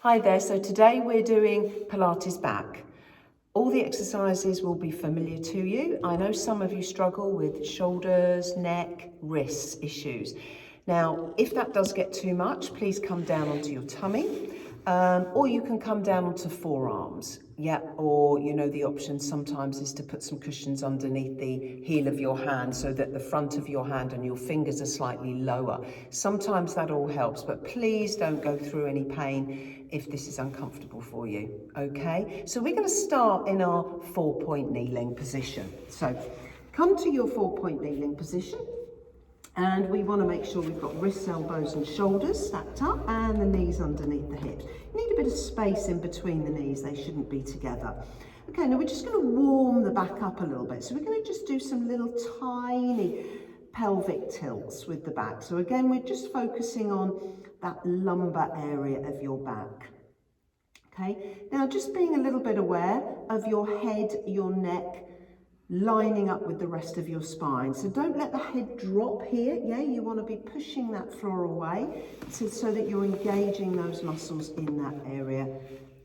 Hi there, so today we're doing Pilates back. All the exercises will be familiar to you. I know some of you struggle with shoulders, neck, wrists issues. Now, if that does get too much, please come down onto your tummy, or you can come down onto forearms. Yeah, or the option sometimes is to put some cushions underneath the heel of your hand so that the front of your hand and your fingers are slightly lower. Sometimes that all helps, but please don't go through any pain if this is uncomfortable for you, okay? So we're going to start in our 4-point kneeling position. So come to your 4-point kneeling position. And we want to make sure we've got wrists, elbows and shoulders stacked up and the knees underneath the hips. You need a bit of space in between the knees, they shouldn't be together. Okay, now we're just going to warm the back up a little bit. So we're going to just do some little tiny pelvic tilts with the back. So again, we're just focusing on that lumbar area of your back. Okay, now just being a little bit aware of your head, your neck, lining up with the rest of your spine. So don't let the head drop here. Yeah, you want to be pushing that floor away so that you're engaging those muscles in that area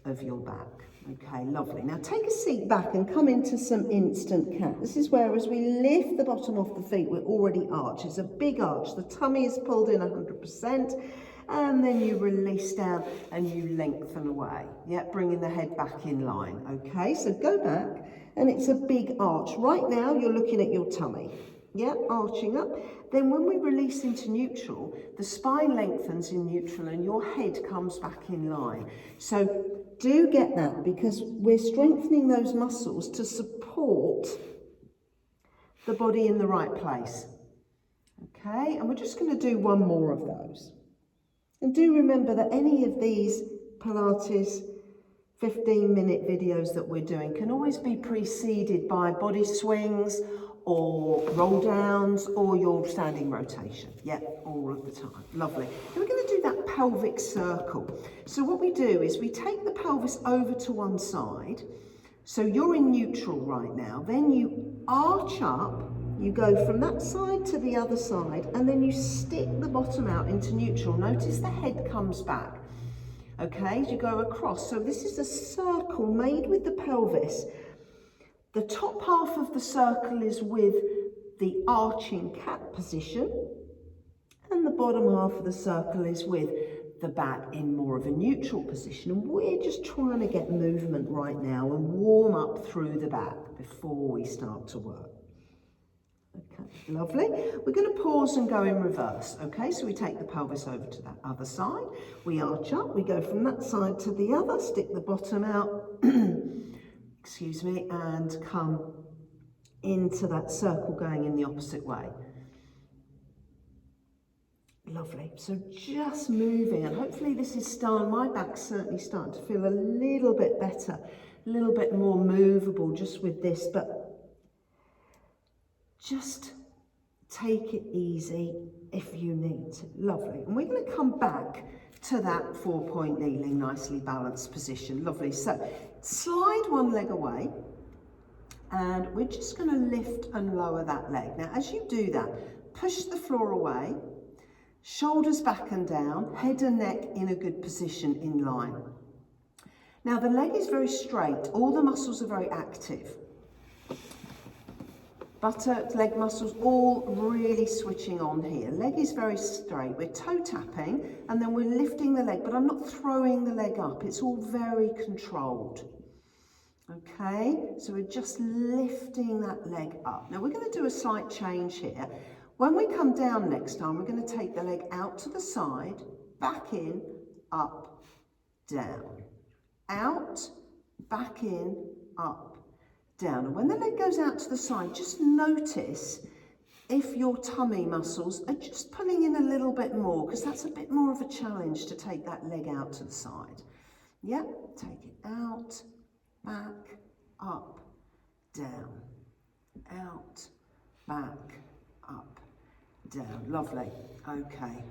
of your back. Okay, lovely. Now take a seat back and come into some instant cat. This is where as we lift the bottom off the feet, we're already arched. It's a big arch. The tummy is pulled in 100%. And then you release down and you lengthen away. Yeah, bringing the head back in line. Okay, so go back. And it's a big arch. Right now, you're looking at your tummy. Yeah, arching up. Then when we release into neutral, the spine lengthens in neutral and your head comes back in line. So do get that because we're strengthening those muscles to support the body in the right place. Okay, and we're just going to do one more of those. And do remember that any of these Pilates 15-minute videos that we're doing can always be preceded by body swings or roll downs or your standing rotation. Yeah, all of the time. Lovely. And we're going to do that pelvic circle. So what we do is we take the pelvis over to one side. So you're in neutral right now. Then you arch up. You go from that side to the other side and then you stick the bottom out into neutral. Notice the head comes back. Okay, as you go across. So this is a circle made with the pelvis. The top half of the circle is with the arching cat position, and the bottom half of the circle is with the back in more of a neutral position. And we're just trying to get movement right now and warm up through the back before we start to work. Okay, lovely. We're going to pause and go in reverse. Okay, so we take the pelvis over to that other side. We arch up. We go from that side to the other. Stick the bottom out. Excuse me, and come into that circle going in the opposite way. Lovely. So just moving, and hopefully this is starting. My back's certainly starting to feel a little bit better, a little bit more movable just with this, but just take it easy if you need to. Lovely. And we're going to come back to that 4-point kneeling, nicely balanced position. Lovely. So slide one leg away and we're just going to lift and lower that leg. Now, as you do that, push the floor away, shoulders back and down, head and neck in a good position in line. Now, the leg is very straight. All the muscles are very active. Buttocks, leg muscles, all really switching on here. Leg is very straight. We're toe tapping and then we're lifting the leg, but I'm not throwing the leg up. It's all very controlled. Okay, so we're just lifting that leg up. Now we're going to do a slight change here. When we come down next time, we're going to take the leg out to the side, back in, up, down. Out, back in, up, down. And when the leg goes out to the side, just notice if your tummy muscles are just pulling in a little bit more, because that's a bit more of a challenge to take that leg out to the side. Yep, take it out, back, up, down, out, back, up, down. Lovely. Okay.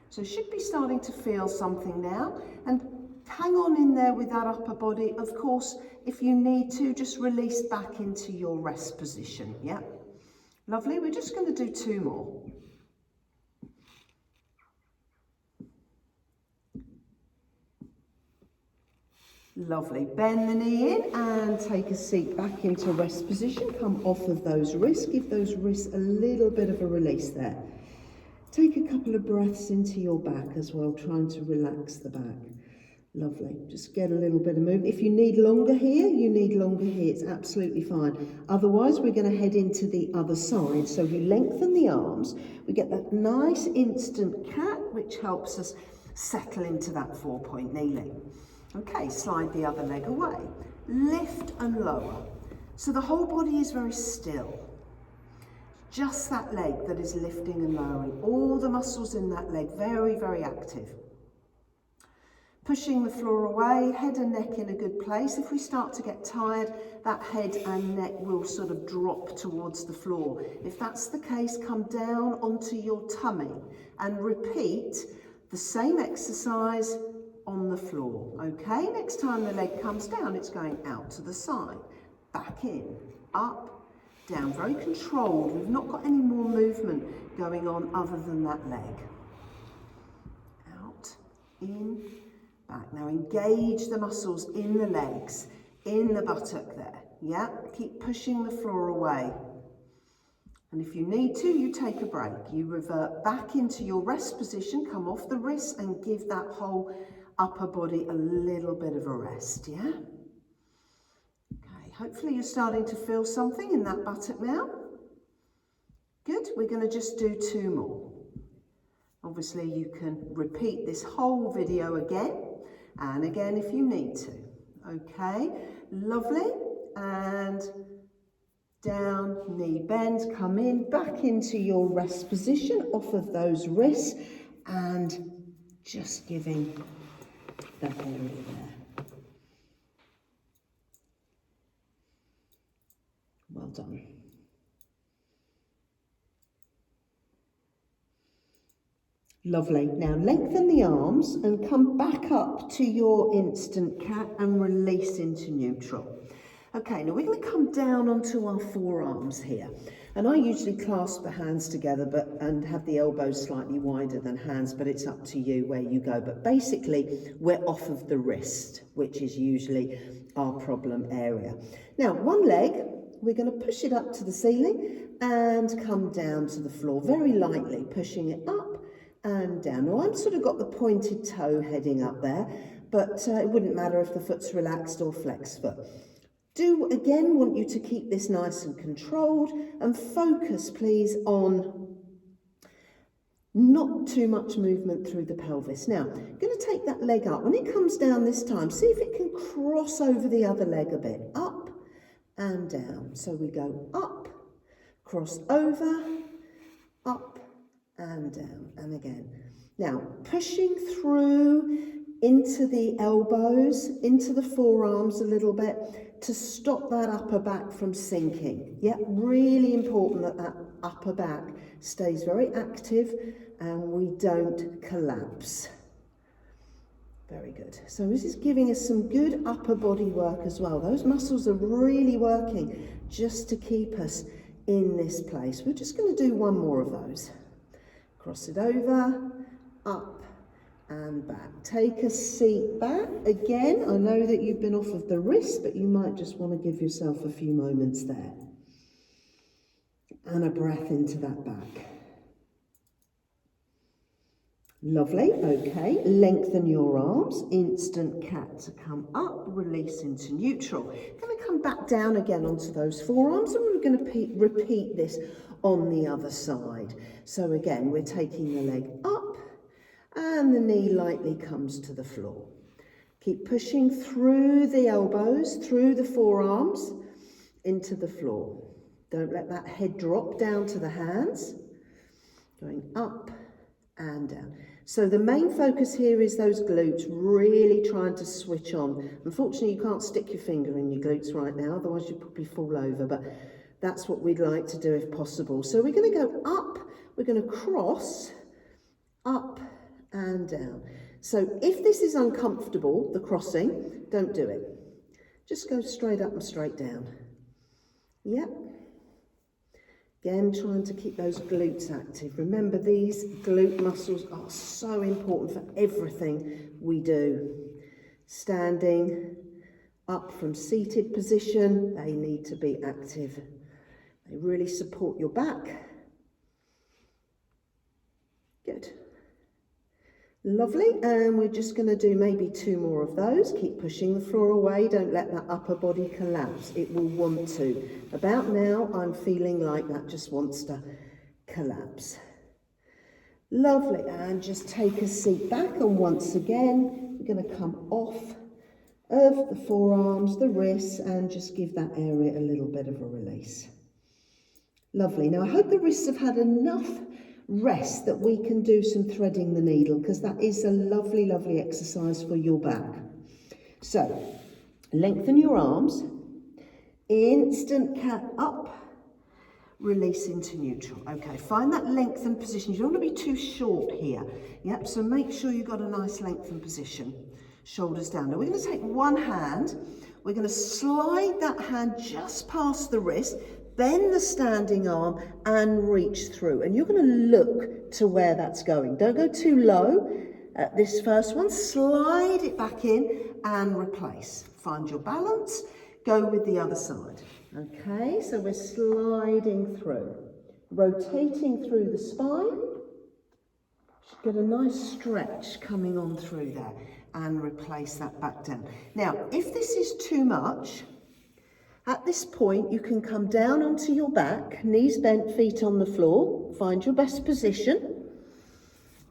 So should be starting to feel something now, and hang on in there with that upper body. Of course, if you need to, just release back into your rest position. Yeah, lovely. We're just going to do 2 more. Lovely. Bend the knee in and take a seat back into rest position. Come off of those wrists. Give those wrists a little bit of a release there. Take a couple of breaths into your back as well, trying to relax the back. Lovely. Just get a little bit of movement. If you need longer here, you need longer here. It's absolutely fine. Otherwise, we're going to head into the other side. So we lengthen the arms. We get that nice instant cat, which helps us settle into that 4-point kneeling. Okay, slide the other leg away. Lift and lower. So the whole body is very still. Just that leg that is lifting and lowering. All the muscles in that leg very, very active. Pushing the floor away, head and neck in a good place. If we start to get tired, that head and neck will sort of drop towards the floor. If that's the case, come down onto your tummy and repeat the same exercise on the floor. Okay, next time the leg comes down, it's going out to the side, back in, up, down, very controlled. We've not got any more movement going on other than that leg. Out, in, back. Now engage the muscles in the legs, in the buttock there. Yeah, keep pushing the floor away. And if you need to, you take a break. You revert back into your rest position, come off the wrists and give that whole upper body a little bit of a rest, yeah? Okay, hopefully you're starting to feel something in that buttock now. Good, we're going to just do 2 more. Obviously you can repeat this whole video again and again if you need to. Okay, lovely, and down, knee bends, come in, back into your rest position, off of those wrists, and just giving that area there. Well done. Lovely. Now lengthen the arms and come back up to your instant cat and release into neutral. Okay, now we're going to come down onto our forearms here. And I usually clasp the hands together and have the elbows slightly wider than hands, but it's up to you where you go. But basically, we're off of the wrist, which is usually our problem area. Now, one leg, we're going to push it up to the ceiling and come down to the floor very lightly, pushing it up and down. Now, I've sort of got the pointed toe heading up there, but it wouldn't matter if the foot's relaxed or flexed foot. Do again want you to keep this nice and controlled and focus please on not too much movement through the pelvis. Now, I'm going to take that leg up. When it comes down this time, see if it can cross over the other leg a bit. Up and down. So we go up, cross over, up and down, and again. Now, pushing through into the elbows, into the forearms a little bit to stop that upper back from sinking. Yeah, really important that that upper back stays very active and we don't collapse. Very good. So this is giving us some good upper body work as well. Those muscles are really working just to keep us in this place. We're just going to do 1 more of those. Cross it over, up and back. Take a seat back. Again, I know that you've been off of the wrist, but you might just want to give yourself a few moments there. And a breath into that back. Lovely, okay. Lengthen your arms. Instant cat to come up, release into neutral. Going to come back down again onto those forearms, and we're going to repeat this on the other side. So again, we're taking the leg up, and the knee lightly comes to the floor. Keep pushing through the elbows, through the forearms, into the floor. Don't let that head drop down to the hands. Going up and down. So the main focus here is those glutes, really trying to switch on. Unfortunately, you can't stick your finger in your glutes right now, otherwise you'd probably fall over, but that's what we'd like to do if possible. So we're going to go up, we're going to cross, up and down. So if this is uncomfortable, the crossing, don't do it. Just go straight up and straight down. Yep. Again, trying to keep those glutes active. Remember, these glute muscles are so important for everything we do. standing up from seated position, they need to be active. They really support your back. Good. Lovely, and we're just going to do maybe 2 more of those. Keep pushing the floor away, don't let that upper body collapse. It will want to. About now, I'm feeling like that just wants to collapse. Lovely, and just take a seat back, and once again, we're going to come off of the forearms, the wrists, and just give that area a little bit of a release. Lovely. Now, I hope the wrists have had enough rest that we can do some threading the needle, because that is a lovely, lovely exercise for your back. So, lengthen your arms, instant cat up, release into neutral. Okay, find that lengthened position. You don't want to be too short here. Yep, so make sure you've got a nice lengthened position. Shoulders down. Now we're going to take one hand, we're going to slide that hand just past the wrist, bend the standing arm and reach through. And you're going to look to where that's going. Don't go too low at this first one. Slide it back in and replace. Find your balance. Go with the other side. Okay, so we're sliding through, rotating through the spine. Get a nice stretch coming on through there and replace that back down. Now, if this is too much, at this point, you can come down onto your back, knees bent, feet on the floor, find your best position,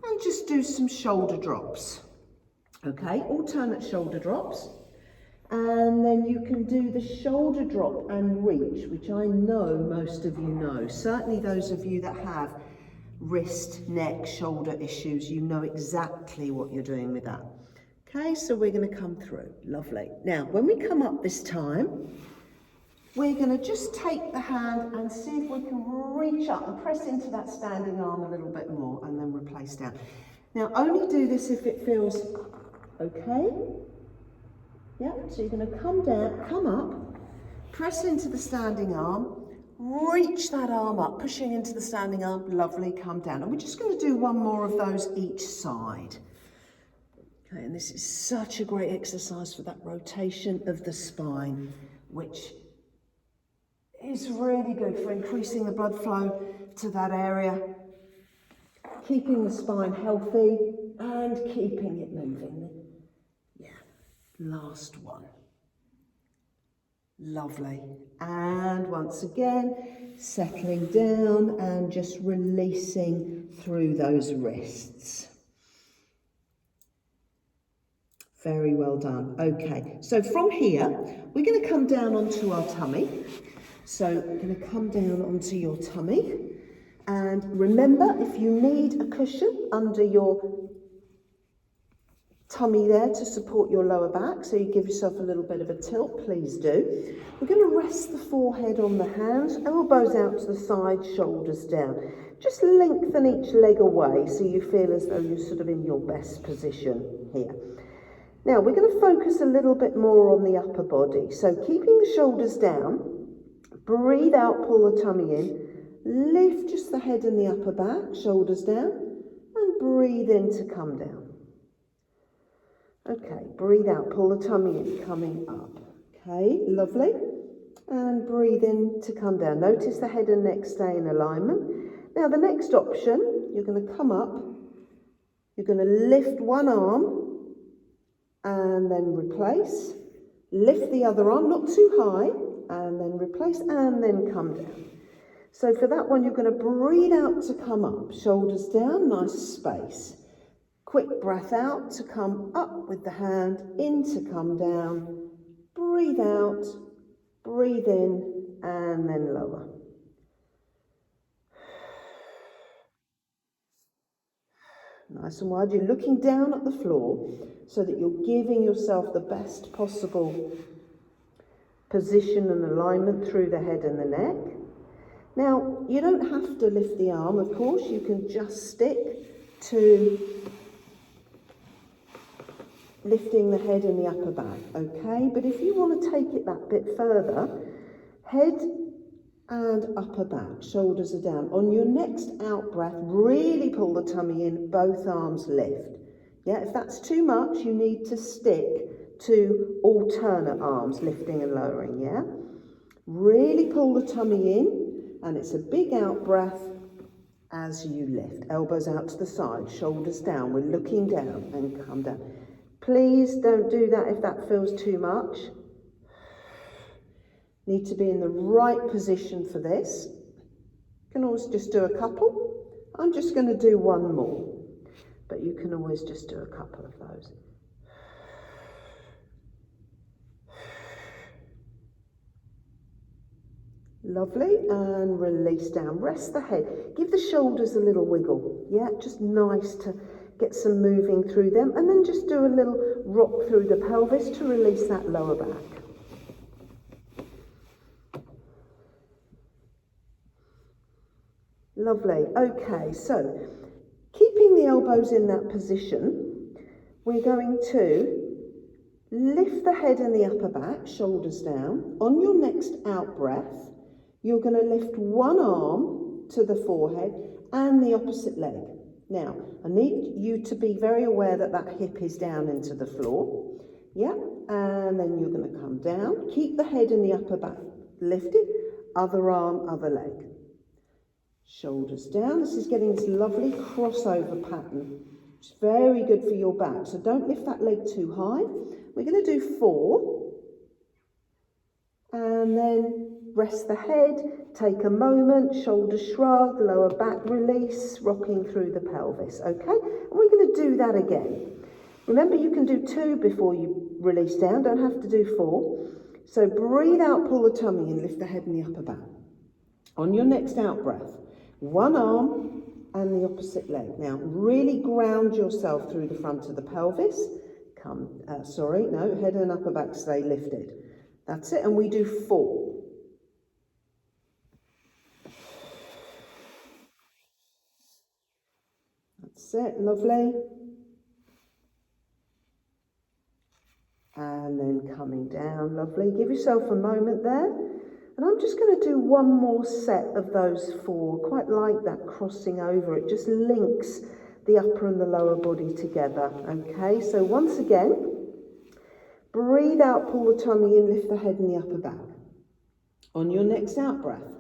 and just do some shoulder drops. Okay, alternate shoulder drops. And then you can do the shoulder drop and reach, which I know most of you know. Certainly those of you that have wrist, neck, shoulder issues, you know exactly what you're doing with that. Okay, so we're going to come through. Lovely. Now, when we come up this time, we're going to just take the hand and see if we can reach up and press into that standing arm a little bit more and then replace down. Now, only do this if it feels okay. Yeah, so you're going to come down, come up, press into the standing arm, reach that arm up, pushing into the standing arm, lovely, come down. And we're just going to do one more of those each side. Okay, and this is such a great exercise for that rotation of the spine, which is really good for increasing the blood flow to that area, keeping the spine healthy and keeping it moving. Yeah, last one. Lovely. And once again, settling down and just releasing through those wrists. Very well done. Okay, so from here, we're going to come down onto our tummy. So we're going to come down onto your tummy. And remember, if you need a cushion under your tummy there to support your lower back, so you give yourself a little bit of a tilt, please do. We're going to rest the forehead on the hands, elbows out to the side, shoulders down. Just lengthen each leg away so you feel as though you're sort of in your best position here. Now we're going to focus a little bit more on the upper body. So keeping the shoulders down, breathe out, pull the tummy in, lift just the head and the upper back, shoulders down, and breathe in to come down. Okay, breathe out, pull the tummy in, coming up. Okay, lovely. And breathe in to come down. Notice the head and neck stay in alignment. Now the next option, you're going to come up, you're going to lift one arm and then replace. Lift the other arm, not too high, and then replace, and then come down. So for that one, you're going to breathe out to come up, shoulders down, nice space. Quick breath out to come up with the hand, in to come down. Breathe out, breathe in, and then lower. Nice and wide. You're looking down at the floor so that you're giving yourself the best possible position and alignment through the head and the neck. Now, you don't have to lift the arm, of course. You can just stick to lifting the head and the upper back, okay? But if you want to take it that bit further, head and upper back, shoulders are down. On your next out breath, really pull the tummy in, both arms lift. Yeah, if that's too much, you need to stick to alternate arms, lifting and lowering, yeah? Really pull the tummy in, and it's a big out breath as you lift. Elbows out to the side, shoulders down. We're looking down and come down. Please don't do that if that feels too much. Need to be in the right position for this. You can always just do a couple. I'm just going to do one more, but you can always just do a couple of those. Lovely, and release down. Rest the head. Give the shoulders a little wiggle. Yeah, just nice to get some moving through them. And then just do a little rock through the pelvis to release that lower back. Lovely. Okay, so keeping the elbows in that position, we're going to lift the head and the upper back, shoulders down. On your next out breath, you're going to lift one arm to the forehead and the opposite leg. Now, I need you to be very aware that that hip is down into the floor. Yeah, and then you're going to come down. Keep the head and the upper back lifted. Other arm, other leg. Shoulders down. This is getting this lovely crossover pattern. It's very good for your back. So don't lift that leg too high. We're going to do 4. And then rest the head, take a moment, shoulders shrug, lower back release, rocking through the pelvis, okay? And we're going to do that again. Remember, you can do 2 before you release down, don't have to do 4. So breathe out, pull the tummy in, lift the head and the upper back. On your next out breath, one arm and the opposite leg. Now, really ground yourself through the front of the pelvis. Head and upper back stay lifted. That's it, and we do 4. That's it, lovely. And then coming down, lovely. Give yourself a moment there. And I'm just going to do one more set of those 4. Quite like that crossing over. It just links the upper and the lower body together. Okay, so once again, breathe out, pull the tummy in, lift the head and the upper back. On your next out breath,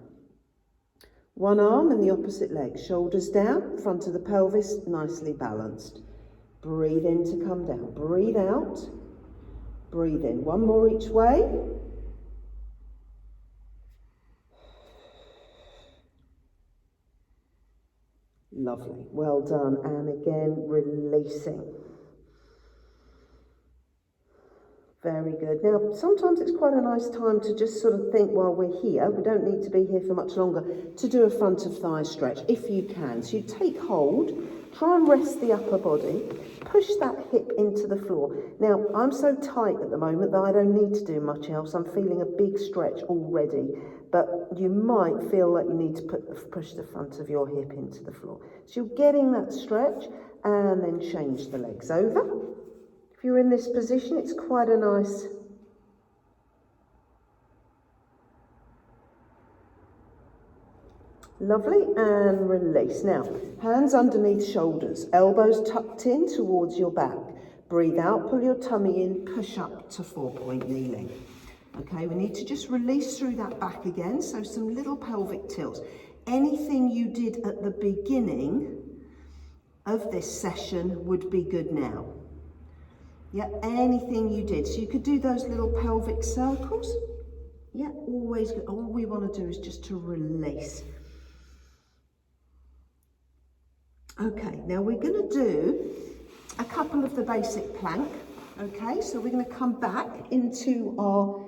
one arm and the opposite leg, shoulders down, front of the pelvis, nicely balanced. Breathe in to come down. Breathe out, breathe in. One more each way. Lovely, well done. And again, releasing. Very good. Now, sometimes it's quite a nice time to just sort of think while we're here, we don't need to be here for much longer, to do a front of thigh stretch, if you can. So you take hold, try and rest the upper body, push that hip into the floor. Now, I'm so tight at the moment that I don't need to do much else. I'm feeling a big stretch already, but you might feel that you need to push the front of your hip into the floor. So you're getting that stretch, and then change the legs over. If you're in this position, it's quite a nice lovely, and release. Now, hands underneath shoulders, elbows tucked in towards your back. Breathe out, pull your tummy in, push up to 4-point kneeling. Okay, we need to just release through that back again, so some little pelvic tilts. Anything you did at the beginning of this session would be good now. Yeah, anything you did. So you could do those little pelvic circles. Yeah, always good. All we want to do is just to release. Okay, now we're going to do a couple of the basic plank. Okay, so we're going to come back into our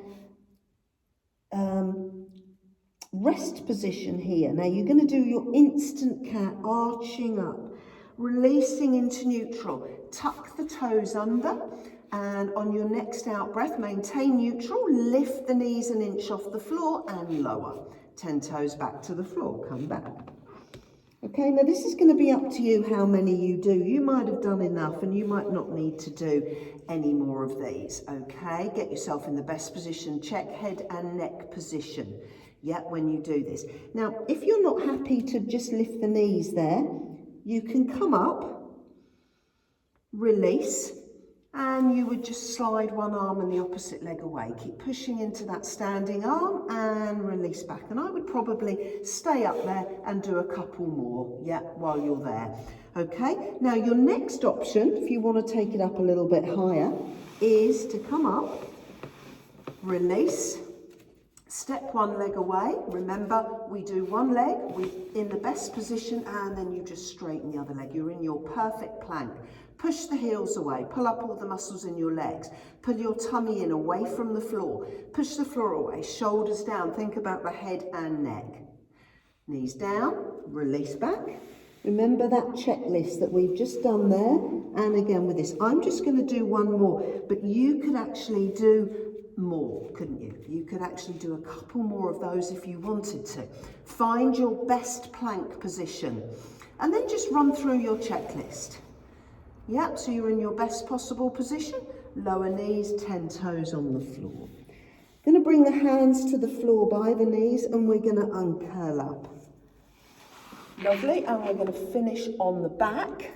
rest position here. Now you're going to do your instant cat, arching up, releasing into neutral. Tuck the toes under, and on your next out breath, maintain neutral, lift the knees an inch off the floor and lower. 10 toes back to the floor, come back. Okay, now this is going to be up to you how many you do. You might have done enough and you might not need to do any more of these, okay? Get yourself in the best position, check head and neck position, yeah, when you do this. Now, if you're not happy to just lift the knees there, you can come up, release, And you would just slide one arm and the opposite leg away. Keep pushing into that standing arm and release back. And I would probably stay up there and do a couple more, yeah, while you're there. Okay, now your next option, if you want to take it up a little bit higher, is to come up, release, step one leg away. Remember, we do one leg in the best position and then you just straighten the other leg. You're in your perfect plank. Push the heels away, pull up all the muscles in your legs, pull your tummy in away from the floor, push the floor away, shoulders down, think about the head and neck. Knees down, release back. Remember that checklist that we've just done there, and again with this. I'm just going to do one more, but you could actually do more, couldn't you? You could actually do a couple more of those if you wanted to. Find your best plank position, and then just run through your checklist. Yep, so you're in your best possible position. Lower knees, 10 toes on the floor. Going to bring the hands to the floor by the knees and we're going to uncurl up. Lovely, and we're going to finish on the back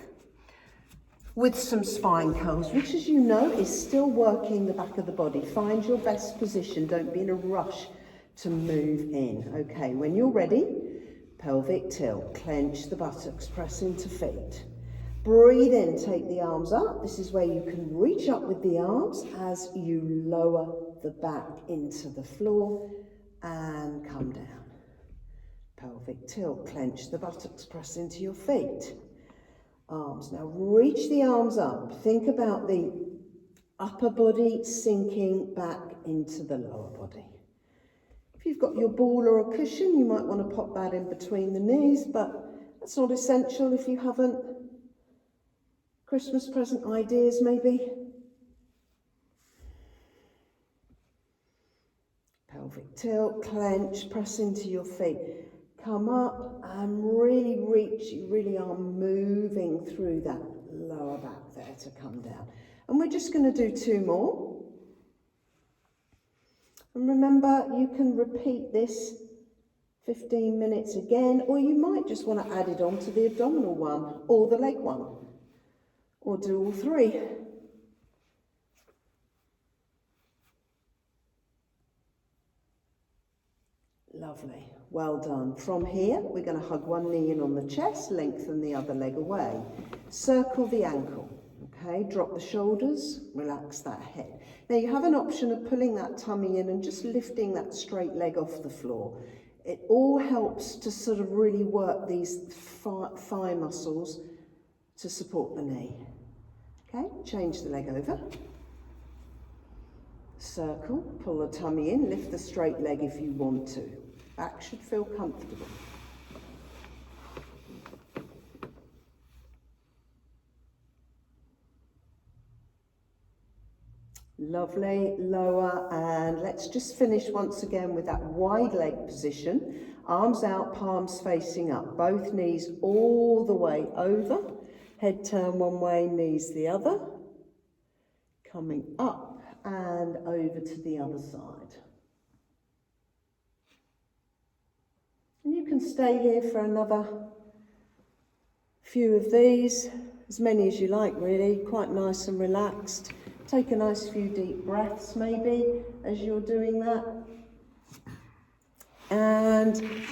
with some spine curls, which as you know is still working the back of the body. Find your best position, don't be in a rush to move in. Okay, when you're ready, pelvic tilt, clench the buttocks, press into feet. Breathe in, take the arms up. This is where you can reach up with the arms as you lower the back into the floor and come down. Pelvic tilt, clench the buttocks, press into your feet. Arms, now reach the arms up. Think about the upper body sinking back into the lower body. If you've got your ball or a cushion, you might want to pop that in between the knees, but that's not essential if you haven't. Christmas present ideas, maybe? Pelvic tilt, clench, press into your feet. Come up and really reach. You really are moving through that lower back there to come down. And we're just going to do two more. And remember, you can repeat this 15 minutes again, or you might just want to add it on to the abdominal one or the leg one. Or do all three. Lovely, well done. From here, we're going to hug one knee in on the chest, lengthen the other leg away. Circle the ankle, okay? Drop the shoulders, relax that head. Now you have an option of pulling that tummy in and just lifting that straight leg off the floor. It all helps to sort of really work these thigh muscles to support the knee. Okay, change the leg over. Circle, pull the tummy in, lift the straight leg if you want to. Back should feel comfortable. Lovely, lower, and let's just finish once again with that wide leg position. Arms out, palms facing up, both knees all the way over. Head turn one way, knees the other. Coming up and over to the other side. And you can stay here for another few of these, as many as you like really, quite nice and relaxed. Take a nice few deep breaths maybe as you're doing that. And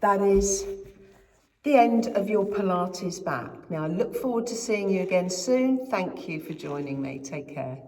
that is the end of your Pilates back. Now I look forward to seeing you again soon. Thank you for joining me. Take care.